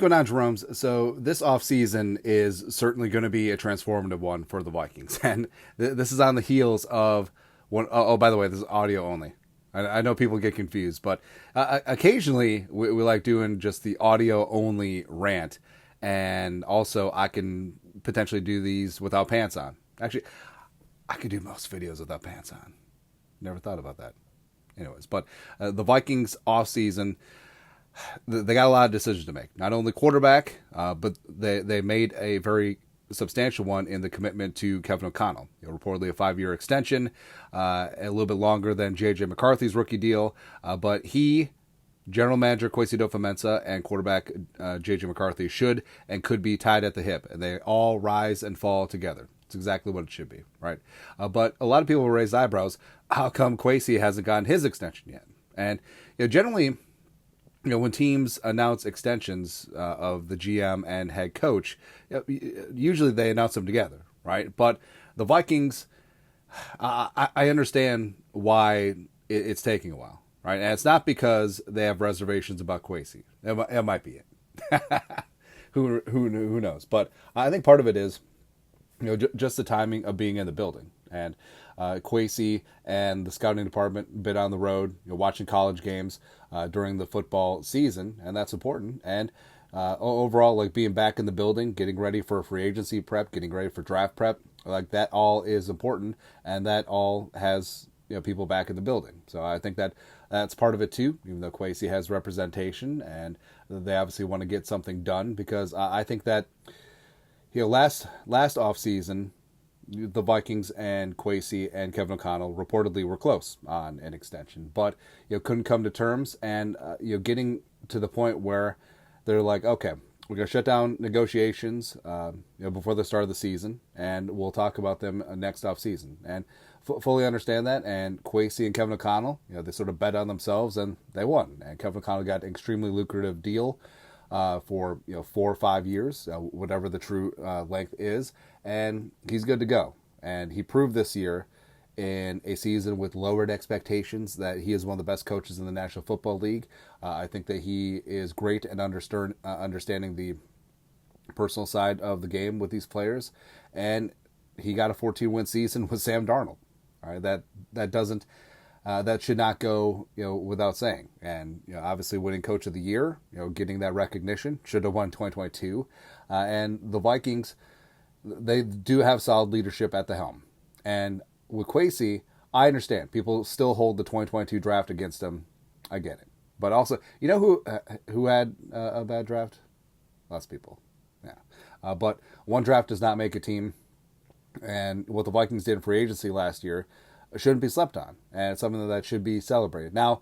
going on, Jerome? So this offseason is certainly going to be a transformative one for the Vikings. And this is on the heels of one. Oh, by the way, this is audio only. I know people get confused, but occasionally we like doing just the audio only rant. And also I can potentially do these without pants on. Actually, I could do most videos without pants on. Never thought about that. Anyways, but the Vikings offseason, they got a lot of decisions to make. Not only quarterback, but they made a very substantial one in the commitment to Kevin O'Connell. Reportedly a 5-year extension, a little bit longer than J.J. McCarthy's rookie deal. But he, general manager Kwesi Adofo-Mensah, and quarterback J.J. McCarthy should and could be tied at the hip. And they all rise and fall together. It's exactly what it should be, right? But a lot of people raised eyebrows. How come Kwesi hasn't gotten his extension yet? And generally, when teams announce extensions of the GM and head coach, usually they announce them together, right? But the Vikings, I understand why it's taking a while, right? And it's not because they have reservations about Kwesi. It might be it. Who knows? But I think part of it is, just the timing of being in the building. And Kwesi and the scouting department been on the road, watching college games during the football season, and that's important. And overall, like being back in the building, getting ready for free agency prep, getting ready for draft prep, like that all is important, and that all has people back in the building. So I think that's part of it too. Even though Kwesi has representation, and they obviously want to get something done, because I think that last offseason, the Vikings and Kwesi and Kevin O'Connell reportedly were close on an extension, but couldn't come to terms, and getting to the point where they're like, okay, we're gonna shut down negotiations before the start of the season, and we'll talk about them next off season. And fully understand that. And Kwesi and Kevin O'Connell, they sort of bet on themselves and they won. And Kevin O'Connell got an extremely lucrative deal for 4 or 5 years, whatever the true length is, and he's good to go. And he proved this year in a season with lowered expectations that he is one of the best coaches in the National Football League. I think that he is great at understanding the personal side of the game with these players, and he got a 14-win season with Sam Darnold. All right, that doesn't. That should not go, without saying. And obviously, winning Coach of the Year, getting that recognition, should have won 2022. And the Vikings, they do have solid leadership at the helm. And with Kwesi, I understand people still hold the 2022 draft against him. I get it. But also, who had a bad draft? Lots of people. Yeah. But one draft does not make a team. And what the Vikings did in free agency last year shouldn't be slept on, and it's something that should be celebrated. Now,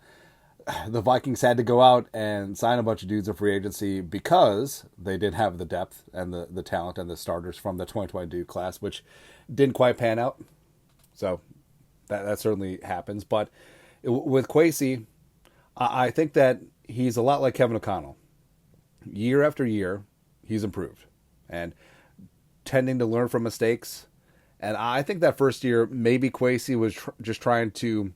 the Vikings had to go out and sign a bunch of dudes in free agency because they didn't have the depth and the talent and the starters from the 2022 class, which didn't quite pan out. So that certainly happens. But with Kwesi, I think that he's a lot like Kevin O'Connell. Year after year, he's improved and tending to learn from mistakes. And I think that first year, maybe Kwesi was just trying to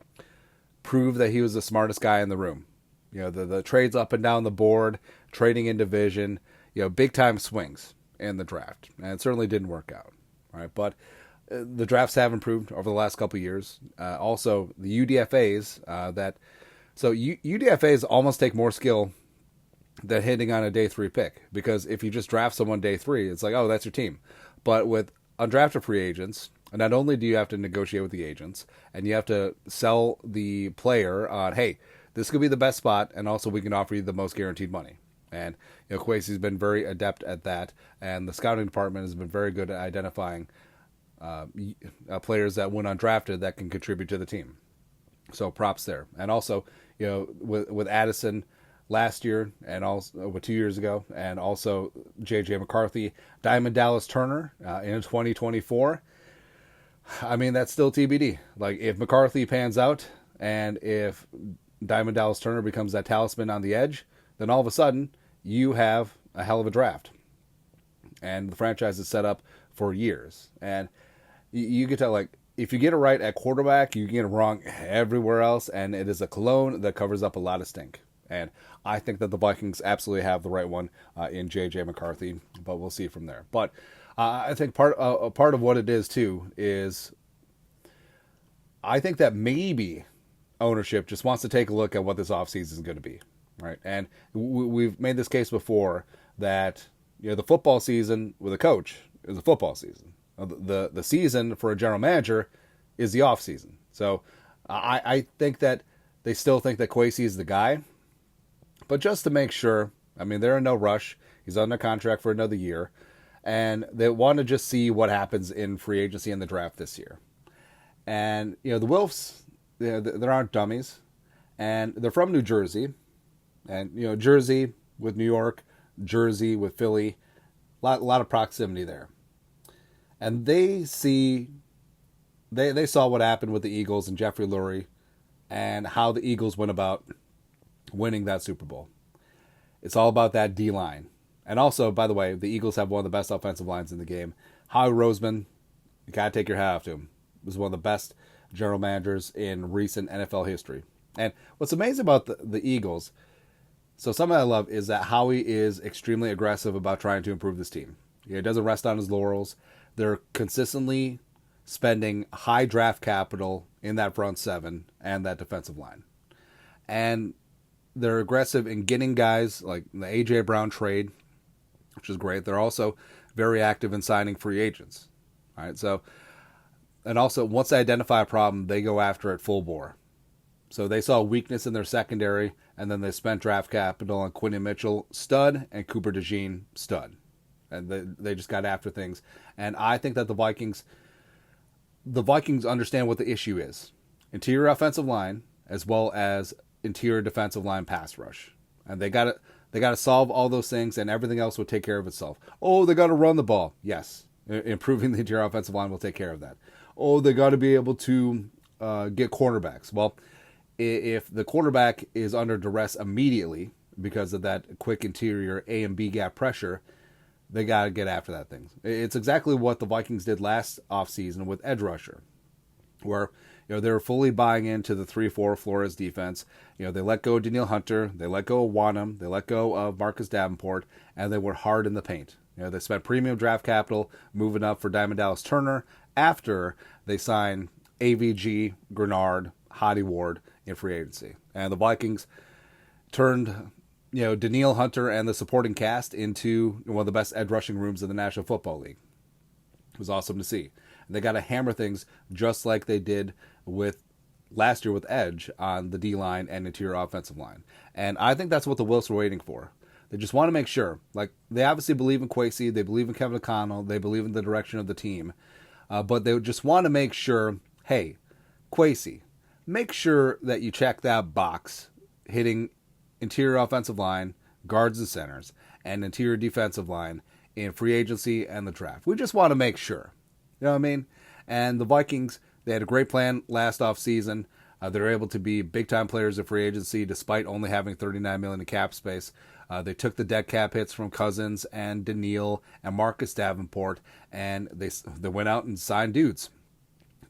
prove that he was the smartest guy in the room. The trades up and down the board, trading in division, big time swings in the draft. And it certainly didn't work out. All right, but the drafts have improved over the last couple of years. Also, the UDFAs, UDFAs almost take more skill than hitting on a day 3 pick. Because if you just draft someone day 3, it's like, oh, that's your team. But with undrafted free agents, and not only do you have to negotiate with the agents, and you have to sell the player on, hey, this could be the best spot, and also we can offer you the most guaranteed money. And Kwesi's been very adept at that, and the scouting department has been very good at identifying players that went undrafted that can contribute to the team. So props there. And also, with Addison last year, and also 2 years ago, and also J.J. McCarthy, Diamond Dallas Turner in 2024. I mean, that's still TBD. Like, if McCarthy pans out, and if Diamond Dallas Turner becomes that talisman on the edge, then all of a sudden, you have a hell of a draft. And the franchise is set up for years. And you get to, like, if you get it right at quarterback, you get it wrong everywhere else, and it is a cologne that covers up a lot of stink. And I think that the Vikings absolutely have the right one in J.J. McCarthy, but we'll see from there. But I think part of what it is, too, is I think that maybe ownership just wants to take a look at what this offseason is going to be, right? And we've made this case before that the football season with a coach is a football season. The season for a general manager is the off season. So I think that they still think that Kwesi is the guy, but just to make sure, I mean, they're in no rush. He's under contract for another year, and they want to just see what happens in free agency and the draft this year. And the Wilfs, they aren't dummies, and they're from New Jersey, and Jersey with New York, Jersey with Philly, a lot of proximity there. And they saw what happened with the Eagles and Jeffrey Lurie and how the Eagles went about winning that Super Bowl. It's all about that D-line. And also, by the way, the Eagles have one of the best offensive lines in the game. Howie Roseman, you got to take your hat off to him. He was one of the best general managers in recent NFL history. And what's amazing about the Eagles, so something I love, is that Howie is extremely aggressive about trying to improve this team. He doesn't rest on his laurels. They're consistently spending high draft capital in that front seven and that defensive line. And they're aggressive in getting guys like the A.J. Brown trade, which is great. They're also very active in signing free agents. All right, so, and also once they identify a problem, they go after it full bore. So they saw weakness in their secondary, and then they spent draft capital on Quinton Mitchell, stud, and Cooper DeJean, stud. And they just got after things. And I think that the Vikings understand what the issue is. Interior offensive line, as well as interior defensive line pass rush. And they got to solve all those things, and everything else will take care of itself. Oh, they got to run the ball. Yes. Improving the interior offensive line will take care of that. Oh, they got to be able to get cornerbacks. Well, if the quarterback is under duress immediately because of that quick interior A and B gap pressure, they got to get after that thing. It's exactly what the Vikings did last offseason with edge rusher, where they were fully buying into the 3-4 Flores defense. They let go of Danielle Hunter, they let go of Wanham, they let go of Marcus Davenport, and they went hard in the paint. They spent premium draft capital moving up for Diamond Dallas Turner after they signed AVG, Grenard, Hottie Ward in free agency. And the Vikings turned Danielle Hunter and the supporting cast into one of the best edge rushing rooms in the National Football League. It was awesome to see. And they got to hammer things just like they did with last year with edge on the D-line and interior offensive line. And I think that's what the Wilfs were waiting for. They just want to make sure. Like, they obviously believe in Kwesi, they believe in Kevin O'Connell, they believe in the direction of the team. But they just want to make sure, hey, Kwesi, make sure that you check that box hitting interior offensive line, guards and centers, and interior defensive line in free agency and the draft. We just want to make sure. You know what I mean? And the Vikings, they had a great plan last offseason. They're able to be big-time players in free agency despite only having $39 million in cap space. They took the dead cap hits from Cousins and Danielle and Marcus Davenport, and they went out and signed dudes.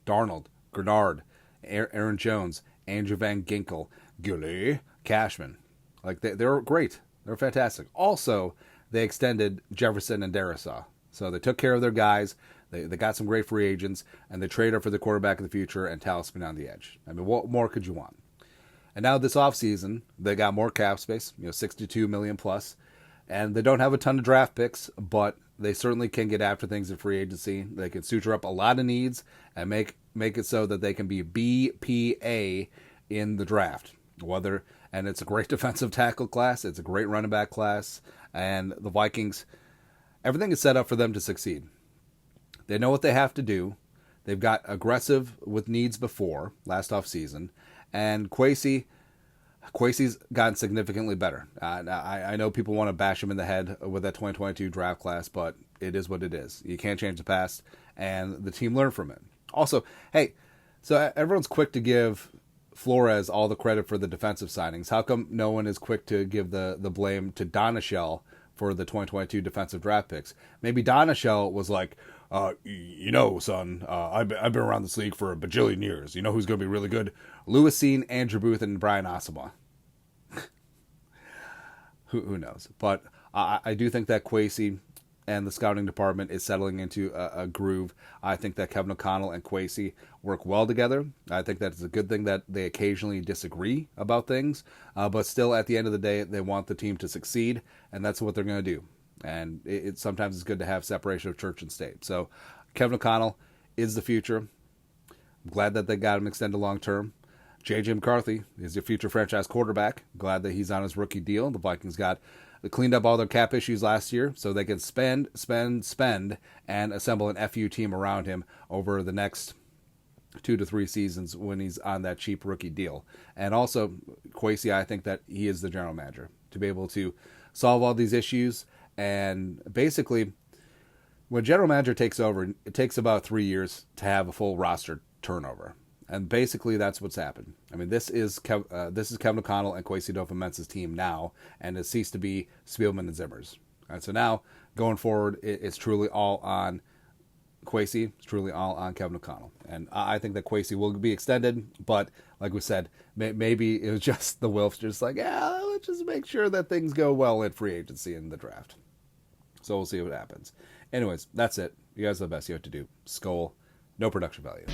Darnold, Grenard, Aaron Jones, Andrew Van Ginkel, Gilly, Cashman. Like, they're great. They're fantastic. Also, they extended Jefferson and Darisaw. So they took care of their guys. They got some great free agents, and they traded for the quarterback of the future and talisman on the edge. I mean, what more could you want? And now this offseason, they got more cap space, $62 million plus, and they don't have a ton of draft picks, but they certainly can get after things in free agency. They can suture up a lot of needs and make it so that they can be BPA in the draft. And it's a great defensive tackle class, it's a great running back class, and the Vikings, everything is set up for them to succeed. They know what they have to do. They've got aggressive with needs before, last offseason. And Kwesi's gotten significantly better. I know people want to bash him in the head with that 2022 draft class, but it is what it is. You can't change the past, and the team learned from it. Also, hey, so everyone's quick to give Flores all the credit for the defensive signings. How come no one is quick to give the blame to Donashell for the 2022 defensive draft picks? Maybe Donashell was like, son, I've been around this league for a bajillion years. You know who's going to be really good? Lewis Cine, Andrew Booth, and Brian Asamoah. who knows? But I do think that Kwesi and the scouting department is settling into a groove. I think that Kevin O'Connell and Kwesi work well together. I think that it's a good thing that they occasionally disagree about things, but still, at the end of the day, they want the team to succeed, and that's what they're going to do. And sometimes it's good to have separation of church and state. So Kevin O'Connell is the future. I'm glad that they got him extended long term. J.J. McCarthy is your future franchise quarterback. Glad that he's on his rookie deal. The Vikings cleaned up all their cap issues last year, so they can spend, and assemble an FU team around him over the next 2 to 3 seasons when he's on that cheap rookie deal. And also, Kwesi, I think that he is the general manager to be able to solve all these issues. And basically, when general manager takes over, it takes about 3 years to have a full roster turnover. And basically, that's what's happened. I mean, this is Kevin O'Connell and Kwesi Adofo-Mensah's team now, and it ceased to be Spielman and Zimmer's. And so now, going forward, it's truly all on Kwesi. It's truly all on Kevin O'Connell. And I think that Kwesi will be extended, but like we said, maybe it was just the Wilfs just like, yeah, let's just make sure that things go well in free agency and the draft. So we'll see what happens. Anyways, that's it. You guys are the best. You have to do. Skull. No production value.